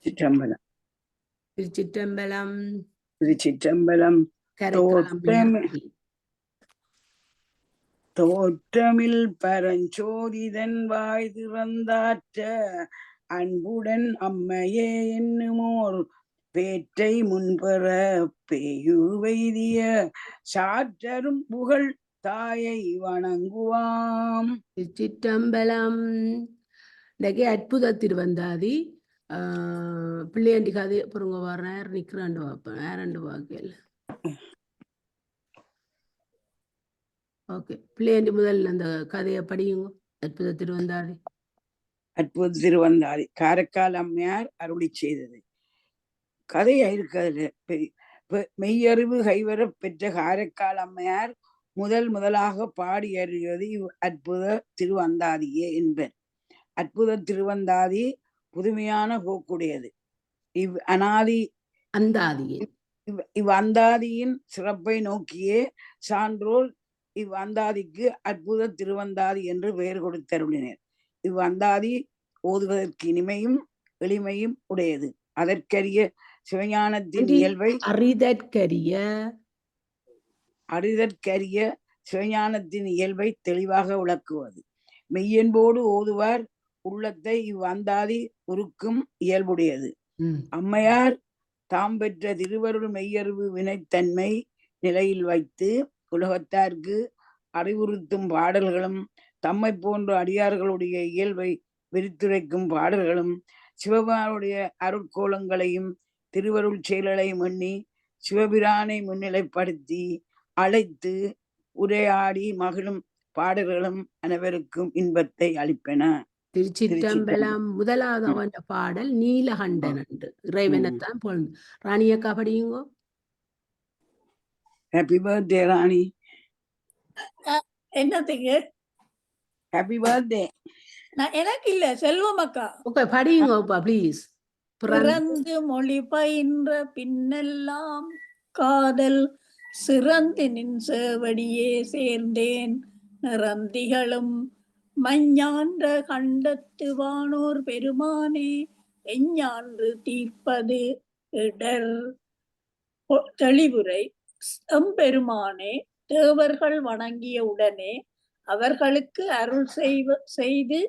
சிற்றம்பலம். திருச்சிற்றம்பலம். திருச்சிற்றம்பலம். தோற்றமில் பரஞ்சோதிதன் வாய் திறந்தாற்ற அன்புடன் அம்மையே என்னுமோர் பேற்றை முன்பெற பேயுவைதிய சாற்றரும் புகழ் தாயை வணங்குவாம். திருச்சிற்றம்பலம். இன்றைக்கு அற்புத திருவந்தாதி பிள்ளையாண்டி கதை பொருங்க வர்றார் நிக்கிறாண்டு பார்ப்பேன். யாரண்டு பார்க்கல. ஓகே, பிள்ளையாண்டி முதல்ல அந்த கதையை படியுங்க. அற்புத திருவந்தாதி. அற்புத திருவந்தாதி காரைக்கால் அம்மையார் அருளி செய்தது. கதையா இருக்கிறதுல மெய்யறிவு கைவர பெற்ற காரைக்கால் அம்மையார் முதலாக பாடி அறிவது அற்புத திருவந்தாதியே என்பர். அற்புத திருவந்தாதி புதுமையான போக்குடையது. அந்தாதியின் சிறப்பை நோக்கியே சான்றோர் அந்தாதிக்கு அற்புத திருவந்தாதி என்று பெயர் கொடுத்தருளினர். அந்தாதி ஓதுவதற்கு இனிமையும் எளிமையும் உடையது. அதற்கரிய சிவஞானத்தின் இயல்பை அறிதற்கரிய சிவஞானத்தின் இயல்பை தெளிவாக விளக்குவது. மெய்யன்போடு ஓதுவார் உள்ளத்தை அந்தாதி உருக்கும் இயல்புடையது. அம்மையார் தாம் பெற்ற திருவருள் மெய்யறிவு வினைத்தன்மை நிலையில் வைத்து உலகத்தார்க்கு அறிவுறுத்தும் பாடல்களும் தம்மை போன்ற அடியார்களுடைய இயல்பை விரித்துரைக்கும் பாடல்களும் சிவபெருமானுடைய அருட்கோலங்களையும் திருவருள் செயல்களையும் எண்ணி சிவபிரானை முன்னிலைப்படுத்தி அழைத்து உரையாடி மகிழும் பாடல்களும் அனைவருக்கும் இன்பத்தை அளிப்பன. திருச்சிற்றம்பலம். முதலாவது அவன் பாடல் நீலகண்டன் என்று இறைவனைத்தான் பொழுது. ராணியக்கா படியுங்கோ. Happy birthday Rani. என்னத்துக்கு ஹாப்பி பர்த்டே? எனக்கு இல்ல, செல்வம் அக்கா. ஓகே, படியுங்கோப்பா ப்ளீஸ். பிறந்து மொழி பயின்ற பின்னெல்லாம் காதல் சிறந்து நின் சேவடியே சேர்ந்தேன் நிறந்திகளும் மஞ்ஞான்ற கண்டத்து வானோர் பெருமானே எஞ்ஞான்று தீர்ப்பது இடர் தெளிவுரை எம்பெருமானே தேவர்கள் வணங்கிய உடனே அவர்களுக்கு அருள் செய்து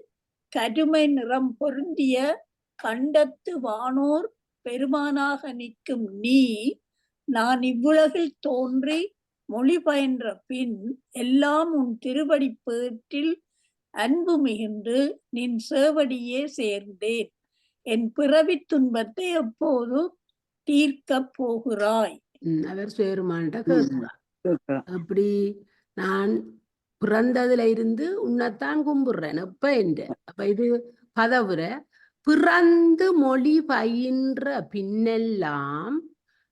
கருமை நிறம் பொருந்திய கண்டத்து வானோர் பெருமானாக நிற்கும் நீ நான் இவ்வுலகில் தோன்றி மொழி பயின்ற பின் எல்லாம் உன் திருவடி பேற்றில் அன்பு மிகுந்து நின் சேவடியே சேர்ந்தேன். என் பிறவி துன்பத்தை எப்போது தீர்க்க போகிறாய்? அவர் சேருமான்ட்ட கேட்கிறார். அப்படி நான் பிறந்ததுல இருந்து உன்னைத்தான் கும்பிடுறேன் எப்ப என்ற. அப்ப இது பதவுர பிறந்து மொழி பயின்ற பின்னெல்லாம்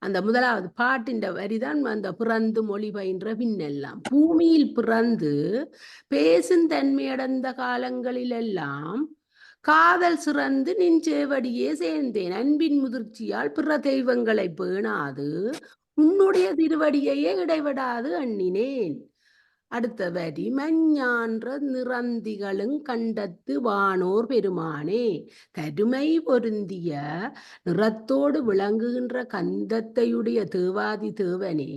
அந்த முதலாவது பாட்டின் வரிதான் அந்த பிறந்து மொழி பயின்ற பின்னெல்லாம். பூமியில் பிறந்து பேசும் தன்மையடைந்த காலங்களிலெல்லாம் காதல் சிறந்து நின் சேவடியே சேர்ந்தேன். அன்பின் முதிர்ச்சியால் பிற தெய்வங்களை பேணாது உன்னுடைய திருவடியையே இடைவிடாது எண்ணினேன். அடுத்த வரி மஞ்ஞான்ற நிறந்திகளும் கண்டத்து வானோர் பெருமானே கருமை பொருந்திய நிறத்தோடு விளங்குகின்ற கந்தத்தையுடைய தேவாதி தேவனே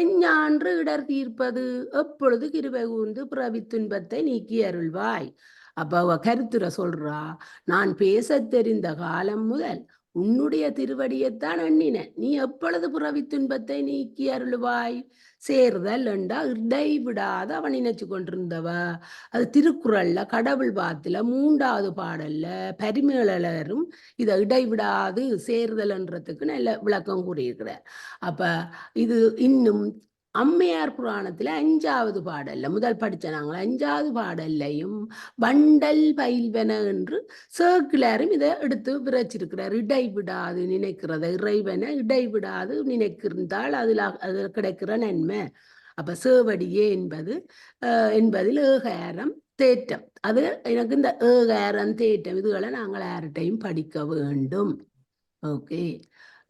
எஞ்ஞான்று இடர் தீர்ப்பது எப்பொழுது கிருபை கூர்ந்து பிறவி துன்பத்தை நீக்கி அருள்வாய். அப்ப அவ கருத்துரை சொல்றா, நான் பேச தெரிந்த காலம் முதல் உன்னுடைய திருவடியைத்தான் எண்ணினேன். நீ எப்பொழுது பிறவி துன்பத்தை நீக்கி அருள்வாய்? சேர்தல் என்றா இடைவிடாத அவன் நினைச்சு கொண்டிருந்தவ. அது திருக்குறள்ல கடவுள் பாத்துல 3வது பாடல்ல பரிமேலரும் இதை இடைவிடாது சேர்தல் என்றதுக்கு நல்ல விளக்கம் கூறியிருக்கிறார். அப்ப இது இன்னும் அம்மையார் புராணத்துல 5வது பாடல்ல முதல் படிச்ச நாங்கள் 5வது பாடல்லையும் வண்டல் பயில்வன என்று சேக்கிலாரும் இதை எடுத்து விரைச்சிருக்கிறார். இடைவிடாது நினைக்கிறத இறைவனை இடைவிடாது நினைக்கின்றால் அதில் கிடைக்கிற நன்மை. அப்ப சேவடியே என்பதில் ஏகாரம் தேற்றம். அது எனக்கு இந்த ஏகாரம் தேற்றம் இதுகளை நாங்கள் யார்கிட்டையும் படிக்க வேண்டும். ஓகே,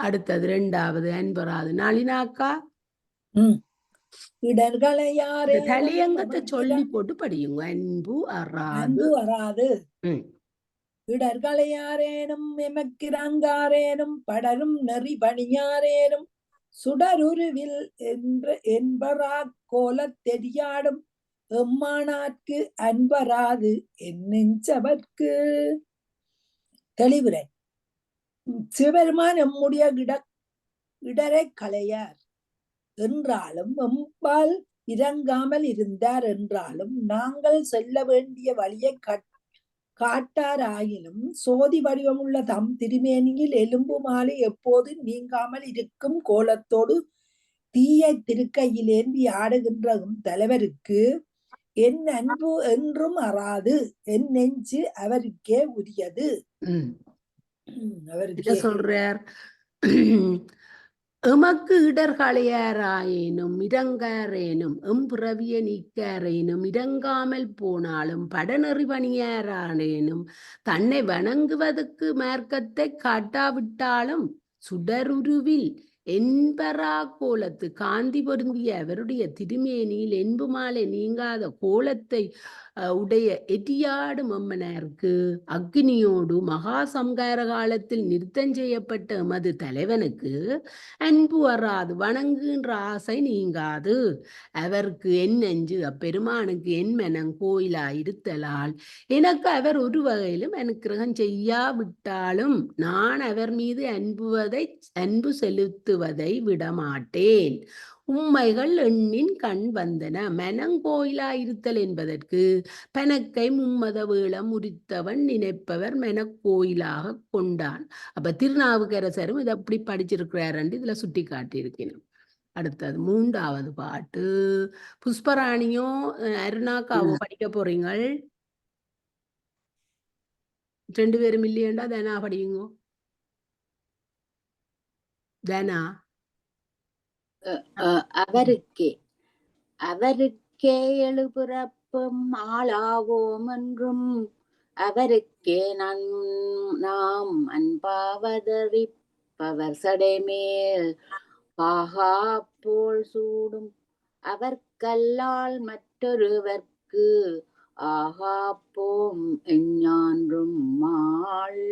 அடுத்தது 2வது அன்பராது நாளினாக்கா இடர்களை யாரே தலையங்கத்தை சொல்லி போட்டு படியுங்க. அன்பு அறாது. இடர்களையாரேனும் எமக்கிறங்காரேனும் படரும் நெறி பணியாரேனும் சுடருருவில் என்பரா கோலத் தெரியாடும் எம்மானாற்கு அன்பராது என் நெஞ்சவர்க்கு. தெளிவுரை. சிவபெருமான் நம்முடைய இடரை களையார் என்றாலும் எம்பால் இறங்காமல் இருந்தார் என்றாலும் நாங்கள் செல்ல வேண்டிய வழியை காட்டாராயினும் சோதி வடிவமுள்ள தம் திருமேனியில் எலும்பு மாலை எப்போது நீங்காமல் இருக்கும் கோலத்தோடு தீயை திருக்கையிலேந்தி ஆடுகின்ற தலைவருக்கு என் அன்பு என்றும் அறாது, என் நெஞ்சு அவருக்கே உரியது. அவருக்கு சொல்றார், எமக்கு இடர்களையாராயினும் இரங்காரேனும் எம்பிறவிய நீக்காரேனும் இரங்காமல் போனாலும் படநெறி பணியாரானேனும் தன்னை வணங்குவதற்கு மார்க்கத்தை காட்டாவிட்டாலும் சுடருருவில் என்பரா கோலத்து காந்தி பொருந்திய அவருடைய திருமேனியில் என்பு மாலை நீங்காத கோலத்தை உடைய எட்டியாடும் அம்மனாருக்கு அக்னியோடு மகா சம்கார காலத்தில் நிறுத்தம் செய்யப்பட்ட எமது தலைவனுக்கு அன்பு வராது, வணங்குகின்ற ஆசை நீங்காது. அவருக்கு என் நெஞ்சு அப்பெருமானுக்கு என் மனம் கோயிலா இருத்தலால் எனக்கு அவர் ஒரு வகையிலும் அனுக்கிரகம் செய்யாவிட்டாலும் நான் அவர் மீது அன்பு செலுத்துவதை விடமாட்டேன். உண்மைகள் எண்ணின் கண் வந்தன. மனங்கோயிலாயிருத்தல் என்பதற்கு பனக்கை மும்மத வேளம் உரித்தவன் நினைப்பவர் மனக்கோயிலாக கொண்டான். அப்ப திருநாவுக்கரசரும் இதை அப்படி படிச்சிருக்கிறாரு, இதுல சுட்டி காட்டியிருக்கணும். அடுத்தது 3வது பாட்டு. புஷ்பராணியும் அருணாக்காவோ படிக்க போறீங்கள்? 2 பேரும் இல்லையண்டா தானா படியுங்கோ. தானா அவருக்கே எழுபிறப்பும் ஆளாவோம் என்றும் அவருக்கே நாம் அன்பாவதறிப்பவர் சடைமேல் பாகா போல் சூடும் அவர்கல்லால் மற்றொருவர்க்கு ஆகா போம் எஞ்ஞான்றும் மாள்.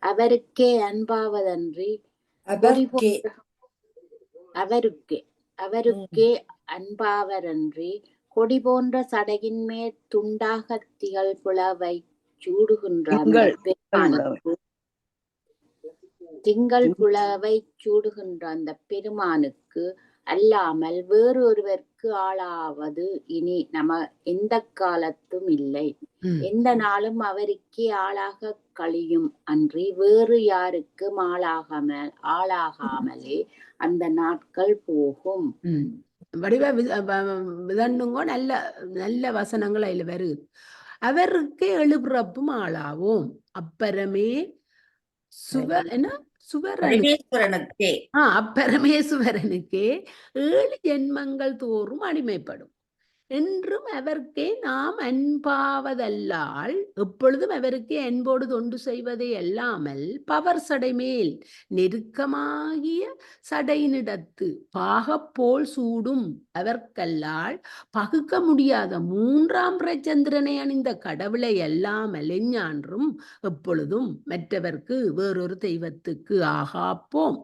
அவருக்கே அன்பாவதன்றி அவருக்கே அன்பாவரன்றி கொடி போன்ற சடையின் மேல் துண்டாக திகழ் புலவை திங்கள் புலவை சூடுகின்ற அந்த பெருமானுக்கு அல்லாமல் வேறொருவருக்கு ஆளாவது இனி நம்ம எந்த காலத்தும் இல்லை. எந்த நாளும் அவருக்கே ஆளாக கழியும் அன்றி வேறு யாருக்கும் ஆளாகாமலே அந்த நாட்கள் போகும். வடிவ விதண்டுங்கோ. நல்ல நல்ல வசனங்கள் அதுல வருது. அவருக்கு எழுபிறப்பும் ஆளாவோம். அப்பறமே அப்பரமேஸ்வரனுக்கே 7 ஜென்மங்கள் தோறும் அடிமைப்படும் என்றும் அவருக்கே நாம் அன்பாவதல்லால் எப்பொழுதும் அவருக்கே அன்போடு தொண்டு செய்வதை அல்லாமல் பவர் சடைமேல் நெருக்கமாகிய சடையினிடத்து பாகப்போல் சூடும் அவர்கல்லால் பகுக்க முடியாத 3ஆம் பிரச்சந்திரனை அணிந்த கடவுளை அல்லாமல் எஞ்ஞான்றும் எப்பொழுதும் மற்றவர்க்கு வேறொரு தெய்வத்துக்கு ஆகாப்போம்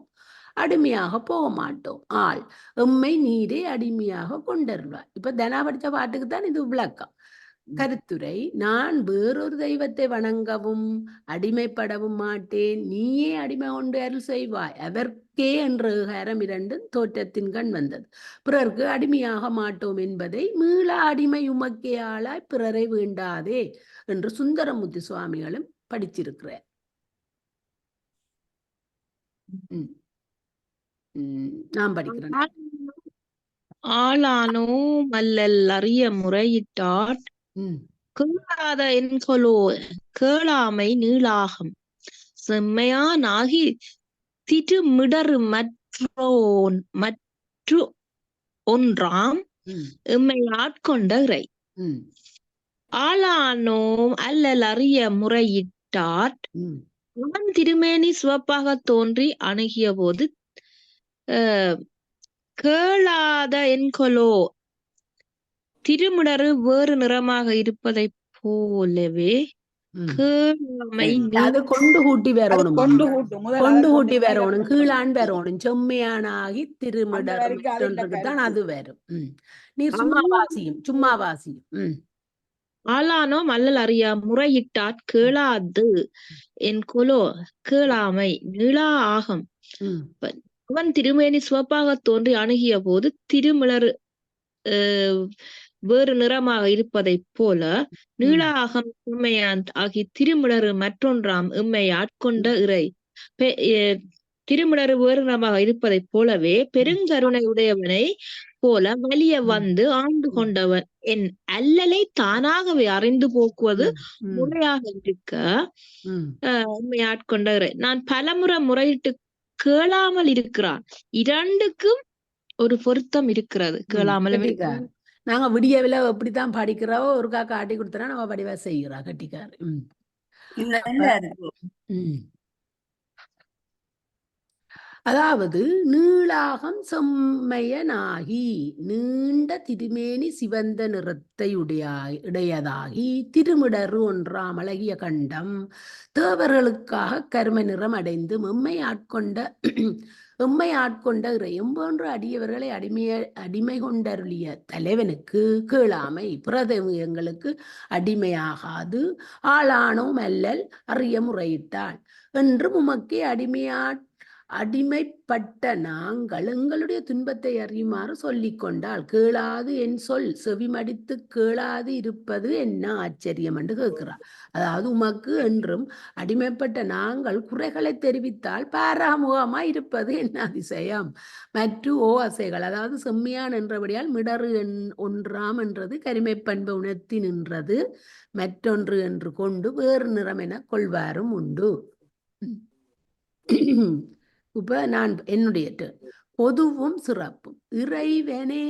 அடிமையாக போக மாட்டோம். ஆள் எம்மை நீரே அடிமையாக கொண்டருவார். இப்ப தனா படித்த பாட்டுக்கு தான் இது விளக்கம். கருத்துரை. நான் வேறொரு தெய்வத்தை வணங்கவும் அடிமைப்படவும் மாட்டேன். நீயே அடிமை கொண்டு அருள் செய்வாய். அவர்க்கே என்ற ஏகாரம் 2 தோற்றத்தின் கண் வந்தது. பிறர்க்கு அடிமையாக மாட்டோம் என்பதை மீள அடிமை உமக்கே ஆளாய் பிறரை வேண்டாதே என்று சுந்தரமூர்த்தி சுவாமிகளும் படிச்சிருக்கிறார். நான் படிக்கிறேன். ஆளானோ மல்லல் அறிய முறையிட்டாட் கேளாத என்கொலோ கேளாமை நீளாகும் செம்மையானாகி திருமிடறு மற்று ஒன்றாம் எம்மை ஆட்கொண்ட இறை. ஆளானோ அல்லல் அறிய முறையிட்டாட் அவன் திருமேனி சிவப்பாக தோன்றி அணுகிய போது கேளாத என்கொலோ திருமிடறு வேறு நிறமாக இருப்பதை போலவே ம். கேளாமை அது கொண்டு கூட்டி அது வரணும் கொண்டு கூட்டு முதல் கொண்டு அதை கூட்டி கொண்டு மேல வரணும் கொண்டு வரணும். கீழான் வரணும் செம்மையானாகி அந்த திருமிடர் வரைக்கும் அது இல்ல மற்றொன்றுக்கு தான் கருத்து. அது வரும் நீர் சும்மா வாசியும் சும்மா வாசியும் ஆளானோம் அல்லல் அறியா முறையிட்டாற் கேளாது என்கொலோ கேளாமை நீளா ஆகம். ம். அவன் திருமேனி சிவப்பாகத் தோன்றி அணுகிய போது திருமிளர் வேறு நிறமாக இருப்பதைப் போல நீளா ஆகம் உண்மையான் ஆகி திருமிளறு மற்றொன்றாம் எம்மை ஆட்கொண்ட இறை திருமிளறு வேறு நிறமாக இருப்பதைப் போலவே பெருங்கருணை உடையவனை போல வலிய வந்து ஆண்டு கொண்டவன் என் அல்லலை தானாகவே அறிந்து போக்குவது முறையாக இருக்க உண்மை ஆட்கொண்ட இறை. நான் பலமுறை முறையிட்டு கேளாமல் இருக்கிறான். இரண்டுக்கும் ஒரு பொருத்தம் இருக்கிறது. கேளாமலும் நாங்க விடியவில எப்படித்தான் படிக்கிறவோ ஒருக்கா காட்டி கொடுத்தா நம்ம படிவா செய்கிறா கட்டிக்காரு. அதாவது நீளாகம் செம்மையனாகி நீண்ட திருமேனி சிவந்த நிறத்தை உடையதாகி திருமிடரு ஒன்றாம் அழகிய கண்டம் தேவர்களுக்காக கரும நிறம் அடைந்து எம்மை ஆட்கொண்ட இறையும் போன்ற அடியவர்களை அடிமை கொண்டருளிய தலைவனுக்கு கேளாமை பிரதவியங்களுக்கு அடிமையாகாது ஆளானோம் அல்லல் அறிய முறையிட்டாள் என்று உமக்கே அடிமைப்பட்ட நாங்கள் எங்களுடைய துன்பத்தை அறியுமாறு சொல்லிக் கொண்டால் கேளாது என் சொல் செவிமடித்து கேளாது இருப்பது என்ன ஆச்சரியம் என்று கேட்கிறார். அதாவது உமக்கு என்றும் அடிமைப்பட்ட நாங்கள் குறைகளை தெரிவித்தால் பாராமுகமாய் இருப்பது என்ன அதிசயம். மற்ற ஓசைகள் அதாவது செம்மையான் என்றபடியால் மிடறு ஒன்றாம் என்றது கரிமை பண்பு உணர்த்தி நின்றது மற்றொன்று என்று கொண்டு வேறு நிறம் என கொள்வாரும் உண்டு. இப்ப நான் என்னுடைய பொதுவும் சிறப்பும் இறைவனே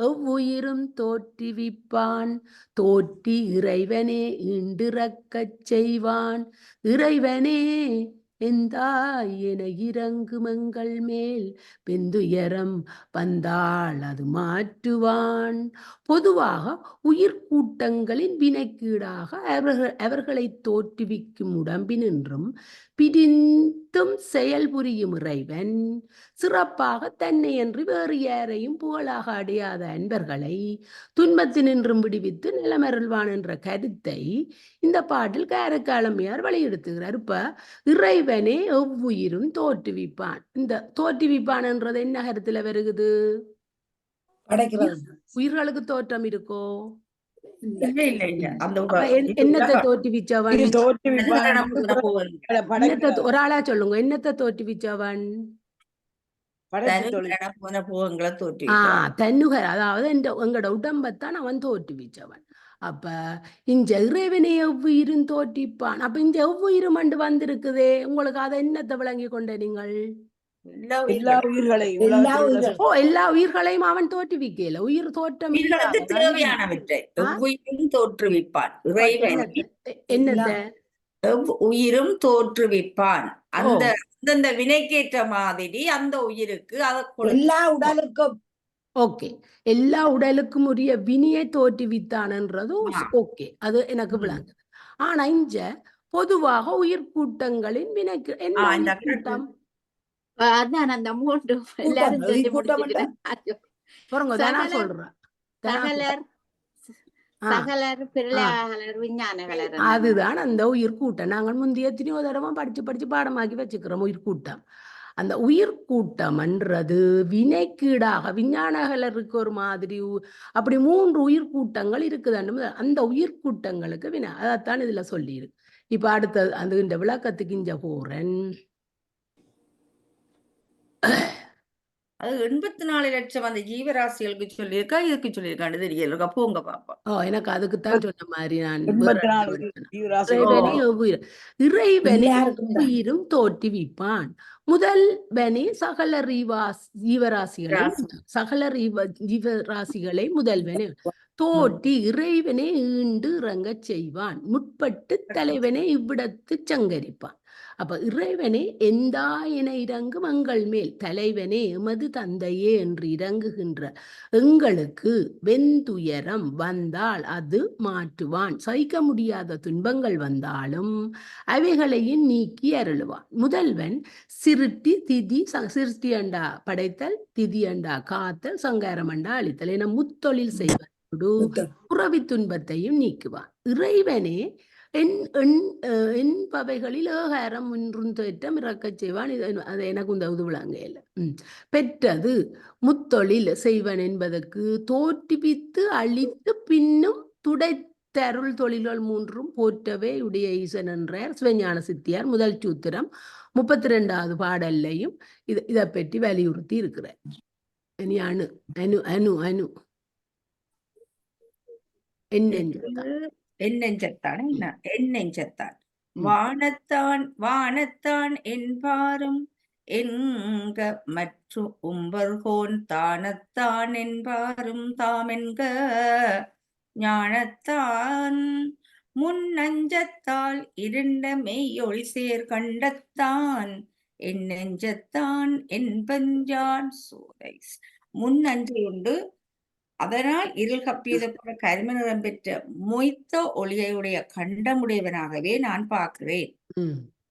எவ்வுயிரும் தோற்றுவிப்பான் தோற்றி இறைவனே இண்டிறக்கச் செய்வான் இறைவனே எந்தாய் என இறங்குமங்கள் மேல் பெந்துயரம் வந்தாள் அது மாற்றுவான். பொதுவாக உயிர்கூட்டங்களின் வினைக்கீடாக அவர்களை தோற்றுவிக்கும் உடம்பினின்றும் பிரிந்தும் செயல்புரியும் இறைவன் சிறப்பாக தன்னை என்று வேறு யாரையும் புகழாக அடையாத அன்பர்களை துன்பத்தினின்றும் விடுவித்து நிலமருள்வான் என்ற கருத்தை இந்த பாட்டில் காரைக்காலமையார் வலியுறுத்துகிறார். இப்ப இறைவனே எவ்வுயிரும் தோற்றுவிப்பான். இந்த தோற்றுவிப்பான் என்றது என்ன கருத்துல வருகுது? உயிர்களுக்கு தோற்றம் இருக்கோ? என்னத்தை தோற்றுவிச்சவன்? ஒரு ஆளா சொல்லுங்க. என்னத்தை தோற்றுவிச்சவன்? தன்னுகர் அதாவது எங்கட உடம்பத்தான் அவன் தோற்றுவிச்சவன். அப்ப இந்த இறைவனை எவ்வுயிரும் தோற்றிப்பான். அப்ப இந்த எவ்வுயிரும் அண்டு வந்திருக்குதே உங்களுக்கு அதை என்னத்தை விளங்கி கொண்ட நீங்கள்? எல்லா உயிர்களையும் அவன் தோற்றுவிக்கல. உயிர் தோற்றம் தேவையானவற்றை எவ்வுயிரும் தோற்றுவிப்பான். என்னத்தை உயிரும் தோற்றுவிப்பான். அந்த வினைக்கேற்ற மாதிரி அந்த உயிருக்கு எல்லா உடலுக்கும் ஓகே எல்லா உடலுக்கும் உரிய வினியை தோற்றுவித்தான்ன்றதும் ஓகே, அது எனக்கு விளங்குது. ஆனா இங்க பொதுவாக உயிர் கூட்டங்களின் வினைக்கு என்ன கூட்டம்? அதான் அந்த மூன்று எல்லாரும் அதுதான் அந்த உயிர் கூட்டம். நாங்கள் முந்தைய எத்தனையோ தடவை படிச்சு பாடமாக்கி வச்சுக்கிறோம் உயிர் கூட்டம். அந்த உயிர் கூட்டம்ன்றது வினைக்கீடாக விஞ்ஞானகலருக்கு ஒரு மாதிரி அப்படி 3 உயிர் கூட்டங்கள் இருக்குது. அந்த உயிர் கூட்டங்களுக்கு வினை அதைத்தான் இதுல சொல்லியிருக்கு. இப்ப அடுத்தது அந்த இந்த விளக்கத்துக்கு இங்க போறேன். அது 84 லட்சம் அந்த ஜீவராசிகளுக்கு சொல்லியிருக்கா இதுக்கு சொல்லியிருக்கான்னு தெரியல. போங்க பாப்பா. எனக்கு அதுக்குத்தான் சொன்ன மாதிரி நான் இறைவனை உயிரும் தோற்றுவிப்பான். முதல்வனே சகல ஜீவராசிகளை ராசி. சகல ஜீவராசிகளை முதல்வனே தோட்டி இறைவனே ஈண்டு இறங்கச் செய்வான். முற்பட்டு தலைவனே இவ்விடத்து சங்கரிப்பான். அப்ப இறைவனே எந்தா என இறங்கும் எங்கள் மேல், தலைவனே எமது தந்தையே என்று இறங்குகின்ற எங்களுக்கு வெந்துயரம் வந்தால் அது மாற்றுவான். சகிக்க முடியாத துன்பங்கள் வந்தாலும் அவைகளையும் நீக்கி அருளுவான். முதல்வன் சிருட்டி திதி சிருஷ்டி அண்டா படைத்தல், திதி அண்டா காத்தல், சங்காரம் அண்டா அழித்தல் என முத்தொழில் செய்வதோடு புறவி துன்பத்தையும் நீக்குவான். இறைவனே என்பவைகளில் ஏகாரம் ஒன்றும் தோற்றம் இறக்கச் செய்வான். அது எனக்கு இந்த உதவுளாங்கையில் பெற்றது முத்தொழில் செய்வன் என்பதற்கு தோற்றுவித்து அழித்து பின்னும் துடைத்தருள் தொழில்கள் மூன்றும் போற்றவே உடைய ஈசன் என்றார் சிவஞான சித்தியார் முதல் சூத்திரம் 32வது பாடல்லையும் இதை பற்றி வலியுறுத்தி இருக்கிறார். இனி அணு அணு அணு அணு எண்ணெஞ்சத்தான் எண்ணெஞ்சத்தான் வானத்தான் என்பாரும் என்க மற்றும் உம்பர்கோன் தானத்தான் என்பாரும் தாமென்க ஞானத்தான் முன்னஞ்சத்தால் இருண்ட மெய்யொளி சேர் கண்டத்தான் எண்ணெஞ்சத்தான் என்பஞ்சான் சோதை. முன்னஞ்சை உண்டு, அதனால் இருள் கப்பியது போல கரும நிறம் பெற்ற மொய்த்த ஒளியுடைய கண்டமுடையவனாகவே நான் பார்க்கிறேன்.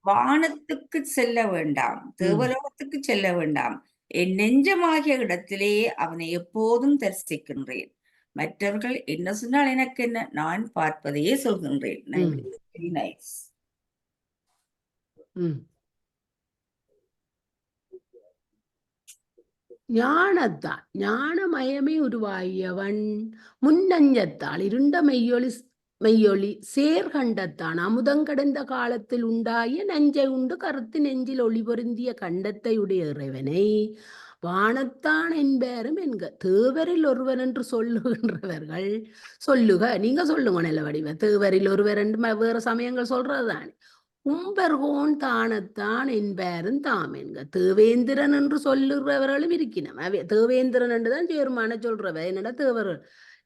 வானத்துக்கு செல்ல வேண்டாம், தேவலோகத்துக்கு செல்ல வேண்டாம், என் நெஞ்சமாகிய இடத்திலே அவனை எப்போதும் தரிசிக்கின்றேன். மற்றவர்கள் என்ன சொன்னால் எனக்கு என்ன, நான் பார்ப்பதையே சொல்கின்றேன். Very nice. ஞானத்தான் ஞானமயமே உருவாகியவன் முன்னஞ்சத்தால் இருண்ட மெய்யொளி சேர்கண்டத்தான் அமுதங்கடந்த காலத்தில் உண்டாகிய நஞ்சை உண்டு கருத்து நெஞ்சில் ஒளி பொருந்திய கண்டத்தை உடைய இறைவனை வானத்தான் என்பாரும் என்க. தேவரில் ஒருவர் என்று சொல்லுகின்றவர்கள் சொல்லுக, நீங்க சொல்லுங்க நல்ல வடிவ. தேவரில் ஒருவர் என்று வேறு சமயங்கள் சொல்றதுதானே. உம்பர்கோன் தானத்தான் என்பாரும் தாம் என்க. தேவேந்திரன் என்று சொல்லுறவர்களும் இருக்கினோம். தேவேந்திரன் என்றுதான் சேர்மான சொல்றவ. என்னடா தேவர்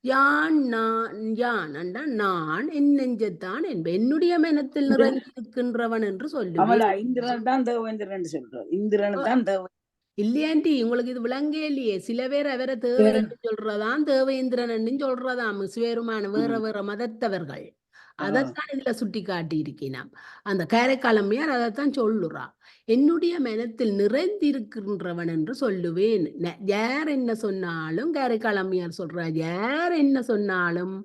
யான் அண்டா நான் என் நெஞ்சத்தான் என்ப என்னுடைய மனத்தில் நிறைந்திருக்கின்றவன் என்று சொல்லுவேன். இந்திரன் தான் தேவேந்திரன் சொல்றோம். இந்திரன் தான் இல்லையாண்டி, உங்களுக்கு இது விளங்கே இல்லையே. சில பேர் அவரை தேவரன் சொல்றதாம், தேவேந்திரன் சொல்றதாம் சிவருமான வேற வேற மதத்தவர்கள். அதைத்தான் இதுல சுட்டி காட்டி இருக்கிறான். அந்த காரைக்காலம்மையார் அதைத்தான் சொல்லுறா. என்னுடைய மனத்தில் நிறைந்திருக்கின்றவன் என்று சொல்லுவேன். யார் என்ன சொன்னாலும், காரைக்காலம்மையார் சொல்றா, யார் என்ன சொன்னாலும்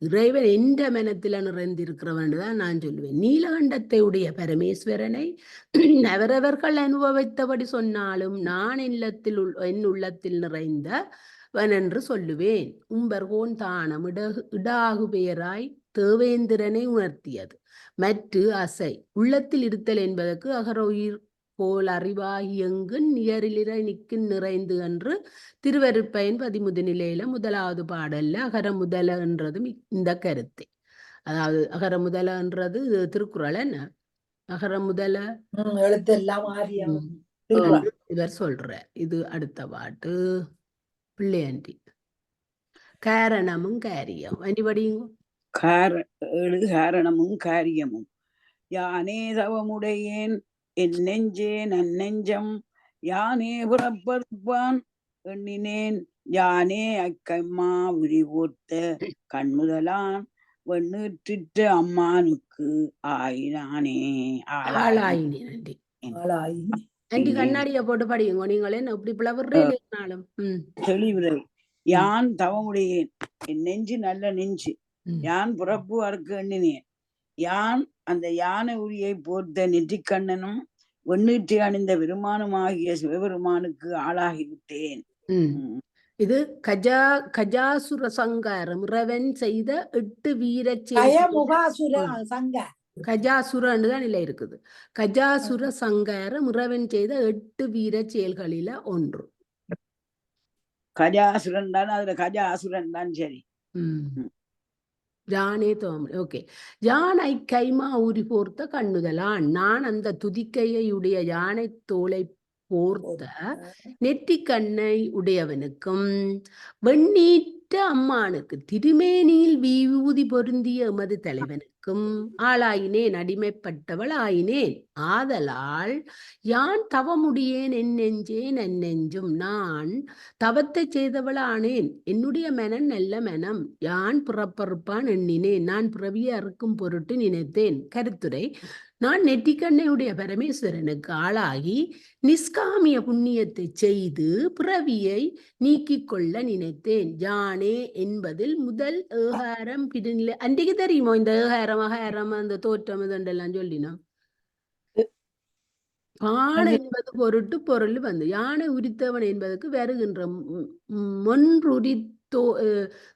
இறைவன் என்ற மனத்தில நிறைந்திருக்கிறவன் தான் நான் சொல்லுவேன். நீலகண்டத்தை உடைய பரமேஸ்வரனை அவரவர்கள் அனுபவித்தபடி சொன்னாலும் நான் என் உள்ளத்தில் நிறைந்தவன் என்று சொல்லுவேன். உம்பர்கோன் தானம் இடாகு பெயராய் தேவேந்திரனை உணர்த்தியது. மற்ற அசை உள்ளத்தில் இருத்தல் என்பதற்கு அகர உயிர் போல் அறிவாகி எங்கு நிகரிலிர நிற்கும் நிறைந்து என்று திருவருட்பயன் 11 நிலையில 1வது பாடல்ல அகர முதல என்றதும் இந்த கருத்து. அதாவது அகர முதல என்றது திருக்குறள். என்ன அகர முதல எழுத்தெல்லாம் இவர் சொல்ற. இது அடுத்த பாட்டு பிள்ளையாண்டி. காரணமும் காரியம் அடிபடியும் காரணமும் காரியமும் யானே தவமுடையேன் என் நெஞ்சே நன்னெஞ்சம் யானே புறப்படுப்பான் எண்ணினேன் யானே அக்கம்மா உரிவோர்த்த கண்முதலான் வெண்ணீற்றிட்ட அம்மானுக்கு ஆயினானே ஆளாயினே. நன்றி. கண்ணாடிய போட்டு படியுங்க. நீங்களே இப்படி பிளவுறேனாலும் தெளிவுரை. யான் தவமுடையேன் என் நெஞ்சு நல்ல நெஞ்சு, யான் புறப்பு அறுக்க எண்ணினேன், யான் அந்த யானை உரியை போர்த்த நெற்றிக்கண்ணனும் வெண்ணீற்றி அணிந்த பெருமானுமாகிய சிவபெருமானுக்கு ஆளாகிவிட்டேன். இது கஜாசுர சங்காரம் இறைவன் செய்த 8 வீர கஜாசுரன்னு தான் நிலை இருக்குது. கஜாசுர சங்காரம் இறைவன் செய்த 8 வீர செயல்களில ஒன்று. கஜாசுரன் தான், அதுல கஜாசுரன் தான் சரி. யானே தோமலை. ஓகே. யானை கைமா ஊறி போர்த்த கண்ணுதலான். நான் அந்த துதிக்கையுடைய யானை தோலை போர்த்த நெற்றி கண்ணை உடையவனுக்கும் வெண்ணீற்ற அம்மானுக்கு திருமேனியில் விபூதி பொருந்திய எமது தலைவனுக்கும் ஆளாயினேன், அடிமைப்பட்டவள் ஆயினேன். ஆதலால் யான் தவமுடியேன் என் நெஞ்சேன் என் நெஞ்சும். நான் தவத்தை செய்தவளானேன், என்னுடைய மனம் நல்ல மனம். யான் பிறப்பறுப்பான் எண்ணினேன், நான் பிறவியை அறுக்கும் பொருட்டு நினைத்தேன். கருத்துரை: நான் நெற்றிக்கண்ணையுடைய பரமேஸ்வரனுக்கு ஆளாகி நிஷ்காமிய புண்ணியத்தை செய்து பிறவியை நீக்கிக் கொள்ள நினைத்தேன். யானே என்பதில் முதல் ஏகாரம் பிரிநிலை. அன்றைக்கு தெரியுமோ இந்த ஏகாரம் அகாரம் அந்த தோற்றம் இதெல்லாம் சொல்லினோம். பான என்பது பொருட்டு பொருள் வந்து யானை உரித்தவன் என்பதற்கு வருகின்ற மொன்றுரி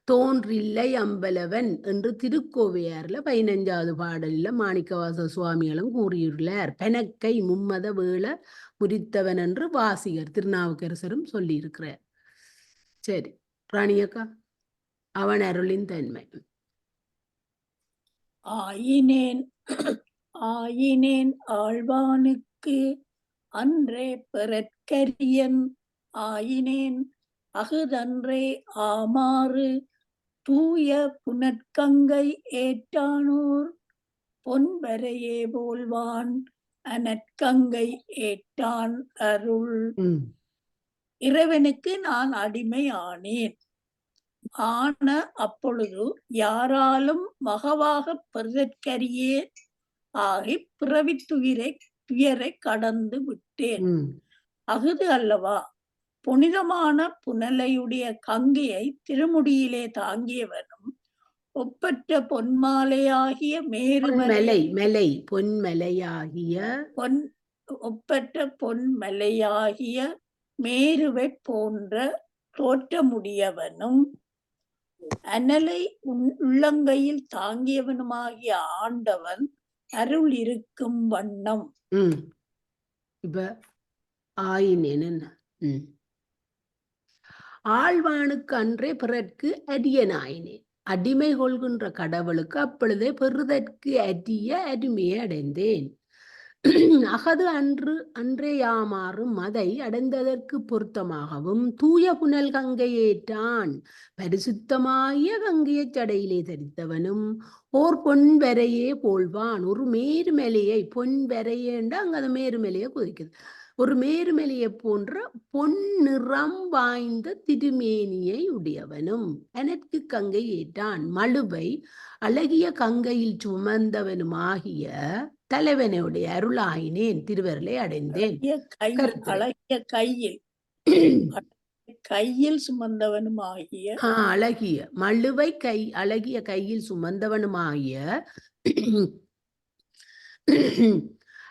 தோன்றில்லை அம்பலவன் என்று திருக்கோவையார்ல 15வது பாடலில் மாணிக்கவாச சுவாமிகளும் கூறியுள்ளார். பெனக்கை மும்மத வேள முறித்தவன் என்று வாசிகர் திருநாவுக்கரசரும் சொல்லியிருக்கிறார். சரி ராணியக்கா, அவன் அருளின் தன்மை. ஆயினேன் ஆழ்வானுக்கு அன்றே பெறற்கரியன் ஆயினேன் அகுதன்றே ஆமாறு தூய புனற்கங்கை ஏற்றானோர் பொன்பரையே போல்வான் அனற்கங்கை ஏற்றான் அருள். இறைவனுக்கு நான் அடிமை ஆனேன். ஆன அப்பொழுது யாராலும் மகவாக பெறுதற்கரியே ஆகி பிறவி துயரை கடந்து விட்டேன். அகுது அல்லவா புனிதமான புனலையுடைய கங்கையை திருமுடியிலே தாங்கியவனும் ஒப்பற்ற பொன்மாலையாகிய ஒப்பற்ற பொன்மலையாகிய மேருவை போன்ற தோற்றமுடையவனும் அனலை உள்ளங்கையில் தாங்கியவனுமாகிய ஆண்டவன் அருள் இருக்கும் வண்ணம். இப்ப ஆயினேன் ஆழ்வானுக்கு அன்றே பிறர்க்கு அரியனாயினேன். அடிமை கொள்கின்ற கடவுளுக்கு அப்பொழுதே பெறுதற்கு அரிய அருமையை அடைந்தேன். அகது அன்றே யாமாறும் மதை அடைந்ததற்கு பொருத்தமாகவும் தூய புனல் கங்கையேற்றான் பரிசுத்தமாய கங்கையை சடையிலே தரித்தவனும் ஓர் பொன்வரையே போல்வான். ஒரு மேருமலையை பொன்வரையேண்டா அங்க அந்த மேருமலையை குறிக்குது. ஒரு மேருமலையை போன்ற பொன்னிறம் வாய்ந்த திருமேனியை உடையவனும் எனக்கு கங்கை ஏற்றான். மழுவை அழகிய கங்கையில் சுமந்தவனுமாகிய தலைவனுடைய அருளாயினேன், திருவருளை அடைந்தேன். அழகிய கையில் சுமந்தவனுமாகிய அழகிய மழுவை அழகிய கையில் சுமந்தவனுமாகிய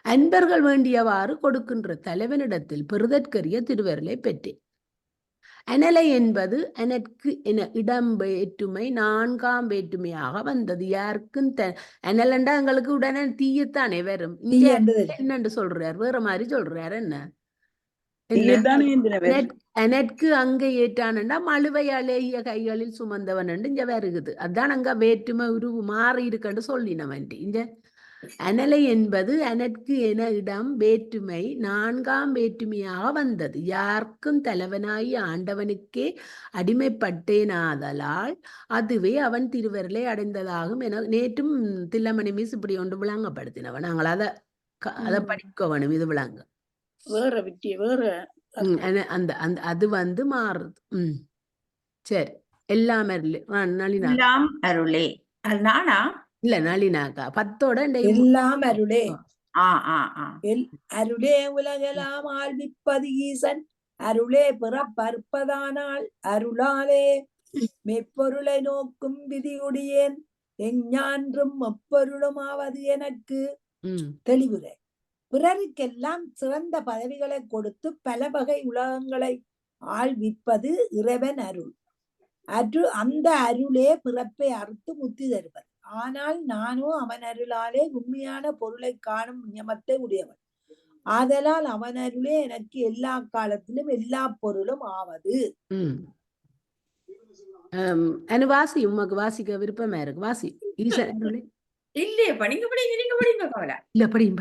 அன்பர்கள் வேண்டியவாறு கொடுக்கின்ற தலைவனிடத்தில் பெறுதற்கரிய திருவருளை பெற்றேன். அனலை என்பது எனக்கு என இடம் வேற்றுமை 4ஆம் வேற்றுமையாக வந்தது. யாருக்கும் அனலண்டா எங்களுக்கு உடனே தீயத்தானே வரும். என்னன்னு சொல்றார், வேற மாதிரி சொல்றாரு. எனக்கு அங்க ஏற்றானண்டா மழுவை அழகிய கைகளில் சுமந்தவன் இங்க வருகுது. அதான் அங்க வேற்றுமை உருவு மாறி இருக்குன்னு சொல்லினவன். இங்க அனலை என்பது அனற்கு என இடம் வேற்றுமை 4ஆம் வேற்றுமையாக வந்தது. யாருக்கும் தலைவனாகி ஆண்டவனுக்கே அடிமைப்பட்டேனாதலால் அதுவே அவன் திருவருளை அடைந்ததாகும் என நேற்றும் தில்லமணி மிஸ் இப்படி ஒன்று விளங்கப்படுத்தினவன். நாங்கள் அதை படிக்க வேணும். இது விளங்க அந்த அது வந்து மாறுது. சரி, எல்லாம் அருளே நானா இல்ல நளினாக்கா 10ஓட எல்லாம் அருளே. அருளே உலகெல்லாம் ஆழ்விப்பது ஈசன் அருளே பிறப்பறுப்பதானால் அருளாலே மெப்பொருளை நோக்கும் விதியுடையேன் எஞ்ஞான்றும் எப்பொருளுமாவது எனக்கு. தெளிவுரை: பிறருக்கெல்லாம் சிறந்த பதவிகளை கொடுத்து பல வகை உலகங்களை ஆழ்விப்பது இறைவன் அருள். அந்த அருளே பிறப்பை அறுத்து முத்தி தருவது. ஆனால் நானோ அவன் அருளாலே உண்மையான பொருளை காணும் நியமத்தை உடையவன். ஆதலால் அவன் அருளே எனக்கு எல்லா காலத்திலும் எல்லா பொருளும் ஆவது. வாசி, உமக்கு வாசிக்க விருப்பமா இருக்கு, வாசி. ஈசன் அருளை இல்லையப்பா, நீங்க படிங்க கவலை. இல்ல, படியும்.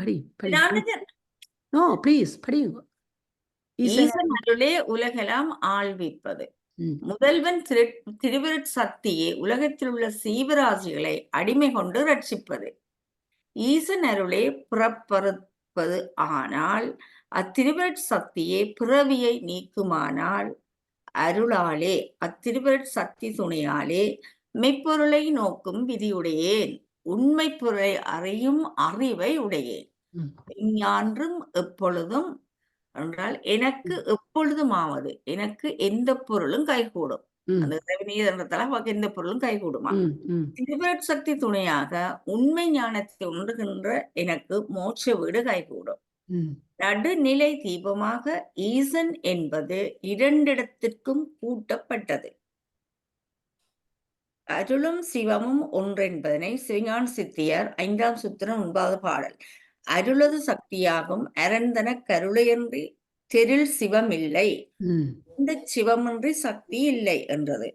No, please படியுங்க. ஈசன் அருளே உலகெல்லாம் ஆள்விப்பது. முதல்வன் திருவருட் சக்தியே உலகத்தில் உள்ள சீவராசிகளை அடிமை கொண்டு ரட்சிப்பது. ஈசன் அருளே புறப்பறுப்பது. ஆனால் அத்திருவருட் சக்தியே பிறவியை நீக்குமானால் அருளாலே அத்திருவருட் சக்தி துணையாலே மெய்ப்பொருளை நோக்கும் விதியுடையேன், உண்மை பொருளை அறியும் அறிவை உடையேன். ஞான்றும் எப்பொழுதும் என்றால் எனக்கு எப்பொழுதுமாவது எனக்கு எந்த பொருளும் கைகூடும். அந்த நீதன்றதால எந்த பொருளும் கைகூடுமா? திருவருட் சக்தி துணையாக உண்மை ஞானத்தை உணர்கின்ற எனக்கு மோட்ச வீடு கைகூடும். நடுநிலை தீபமாக ஈசன் என்பது இரண்டிடத்திற்கும் கூட்டப்பட்டது. அருளும் சிவமும் ஒன்றென்பதனை சிவஞான சித்தியார் 5ஆம் சூத்திரம் 9வது பாடல். அருளது சக்தியாகும் அரந்தன கருளையன்றி தெரில் சிவமில்லை, இந்த சிவமின்றி சக்தி இல்லை என்றது.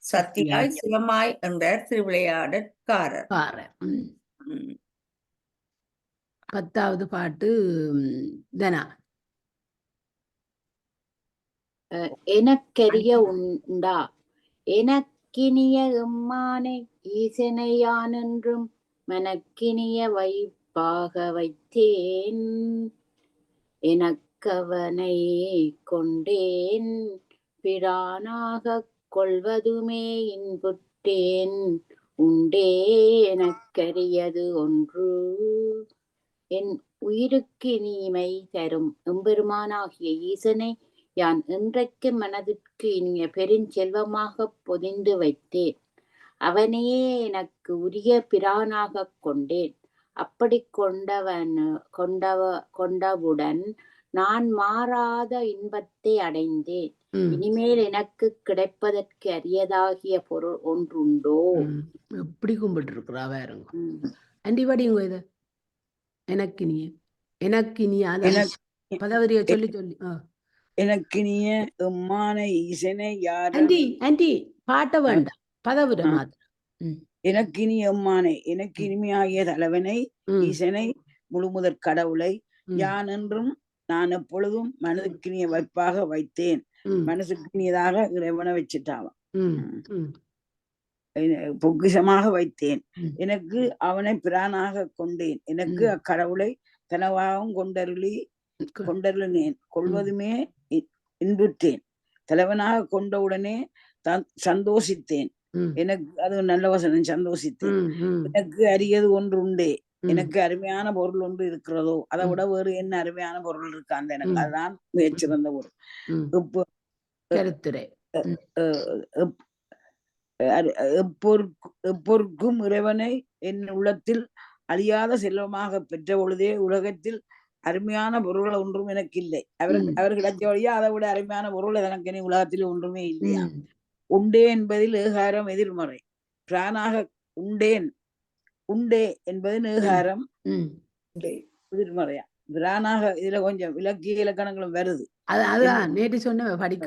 சக்தியாய் சிவமாய் என்றார் திருவிளையாடற்காரர். 10வது பாட்டு தனா. எனக்கரிய உண்டா எனக்கினிய எம்மானை ஈசனை யானென்றும் மனக்கினிய வைப்பாக வைத்தேன், எனக்கவனை கொண்டேன் பிரானாக கொள்வதுமே இன்புற்றேன், உண்டே எனக்கரியது ஒன்று என் உயிருக்கு இனிமை தரும் எம்பெருமானாகிய ஈசனை யான் இன்றைக்கு மனதிற்கு இனிய பெருஞ்செல்வமாக பொதிந்து வைத்தேன், அவனையே எனக்கு உரிய பிரானாக கொண்டேன். அப்படி கொண்டவுடன் நான் மாறாத இன்பத்தை அடைந்தேன். இனிமேல் எனக்கு கிடைப்பதற்கு அரியதாகிய பொருள் ஒன்றுண்டோ? எப்படி கும்பிட்டு இருக்கிறா வேறுங்க அண்டிபடிங்க இது. எனக்கினிய பதவரிய சொல்லி எனக்கினிய எம்மான ஈசனை யார் ஆண்டி பாட்ட வேண்டாம், பதவிட மாத்திரம். எனக்கினிய எம்மானை எனக்கு இனிமையாகிய தலைவனை ஈசனை முழுமுதற் கடவுளை யான் என்றும் நான் எப்பொழுதும் மனதுக்கினிய வைப்பாக வைத்தேன். மனசுக்கினியதாக இறைவனை வச்சுட்டாவான், பொக்கிஷமாக வைத்தேன். எனக்கு அவனை பிரானாக கொண்டேன், எனக்கு அக்கடவுளை கனவாகவும் கொண்டருளினேன், கொள்வதுமே இன்புற்றேன். தலைவனாக கொண்டவுடனே சந்தோஷித்தேன். எனக்கு அது நல்ல வசனம், சந்தோஷித்தேன். எனக்கு அரியது ஒன்று உண்டே, எனக்கு அருமையான பொருள் ஒன்று இருக்கிறதோ, அதை விட வேறு என்ன அருமையான பொருள் இருக்காந்த எனக்கு அதுதான் மிகச்சிறந்த பொருள். எப்பொருக்கும் இறைவனை என் உள்ளத்தில் அழியாத செல்வமாக பெற்ற பொழுதே உலகத்தில் அருமையான பொருள்கள் ஒன்றும் எனக்கு இல்லை. அவர் கிடைச்ச வழியா அதை விட அருமையான பொருள் எனக்கு இனி உலகத்தில் ஒன்றுமே இல்லையா? உண்டே என்பதில் ஏகாரம் எதிர்மறை. பிரானாக உண்டே என்பது ஏகாரம் எதிர்மறையா. பிரானாக இதுல கொஞ்சம் இலக்கிய இலக்கணங்களும் வருது. அதான் நேற்று சொன்ன படிக்க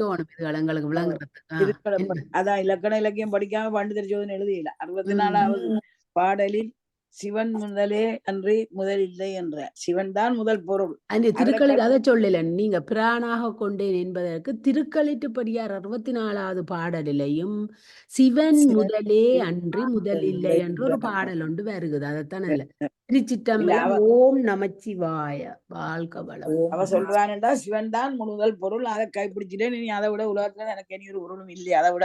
அதான் இலக்கண இலக்கியம் படிக்காம பண்டிதர் சோதனை எழுதியில 64வது பாடலில் சிவன் முதலே அன்றி முதல் இல்லை என்ற சிவன் தான் முதல் பொருள். அந்த திருக்களில் அதை சொல்லல, நீங்க பிரானாக கொண்டேன் என்பதற்கு திருக்களிட்டுப்படியார் 64வது பாடலிலையும் சிவன் முதலே அன்றி முதல் இல்லை என்று ஒரு பாடல் ஒன்று வருகுது. அதைத்தான் இல்ல திருச்சிற்றம்பலம். ஓம் நமச்சிவாய வாழ்க வளம். அவ சொல்றான்டா சிவன் தான் முதல் பொருள், அதை கைப்பிடிச்சிட்டே நீ அதை விட உலகத்துல எனக்கு இனி ஒரு பொருளும் இல்லை, அதை விட